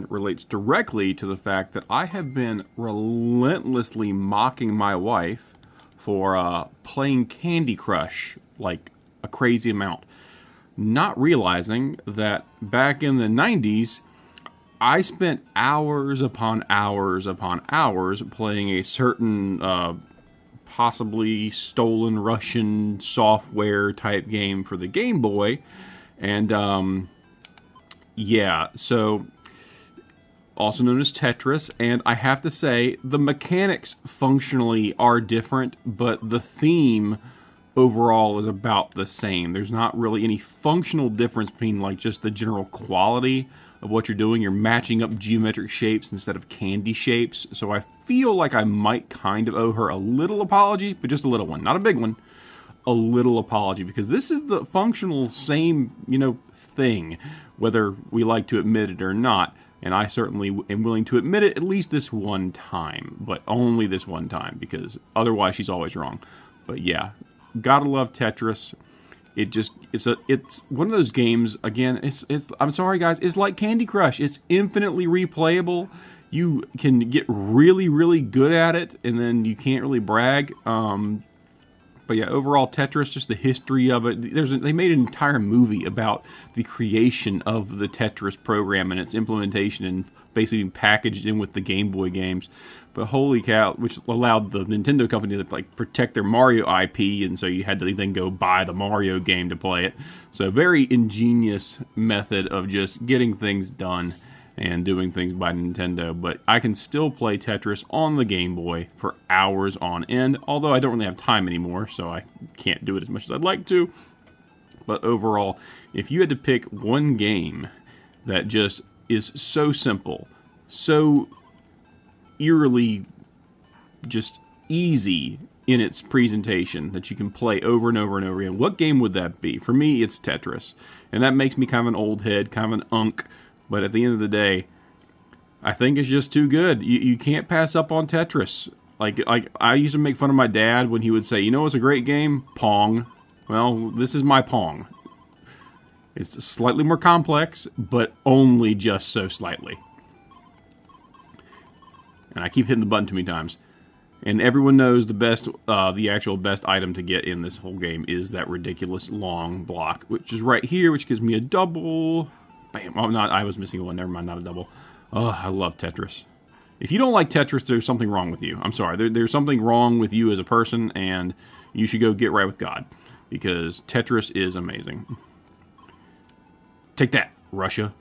question relates directly to the fact that I have been relentlessly mocking my wife for playing Candy Crush like a crazy amount, not realizing that back in the 90s, I spent hours upon hours upon hours playing a certain possibly stolen Russian software type game for the Game Boy. And yeah, so also known as Tetris. And I have to say, the mechanics functionally are different, but the theme overall is about the same. There's not really any functional difference between like just the general quality of what you're doing. You're matching up geometric shapes instead of candy shapes. So I feel like I might kind of owe her a little apology, but just a little one, not a big one. A little apology, because this is the functional same, thing, whether we like to admit it or not. And I certainly am willing to admit it at least this one time, but only this one time, because otherwise she's always wrong. But yeah, gotta love Tetris. It's one of those games. Again, it's I'm sorry guys, it's like Candy Crush. It's infinitely replayable. You can get really, really good at it, and then you can't really brag. But yeah, overall Tetris, just the history of it. They made an entire movie about the creation of the Tetris program and its implementation, and basically packaged in with the Game Boy games. But holy cow, which allowed the Nintendo company to like protect their Mario IP, and so you had to then go buy the Mario game to play it. So very ingenious method of just getting things done and doing things by Nintendo. But I can still play Tetris on the Game Boy for hours on end, although I don't really have time anymore, so I can't do it as much as I'd like to. But overall, if you had to pick one game that just is so simple, so eerily just easy in its presentation that you can play over and over and over again, what game would that be? For me, it's Tetris. And that makes me kind of an old head, kind of an unk. But at the end of the day, I think it's just too good. You can't pass up on Tetris. Like I used to make fun of my dad when he would say, what's a great game? Pong. Well, this is my Pong. It's slightly more complex, but only just so slightly. And I keep hitting the button too many times. And everyone knows the actual best item to get in this whole game is that ridiculous long block, which is right here, which gives me a double. Bam. Oh, I was missing one. Never mind, not a double. Oh, I love Tetris. If you don't like Tetris, there's something wrong with you. I'm sorry. There's something wrong with you as a person, and you should go get right with God, because Tetris is amazing. Take that, Russia.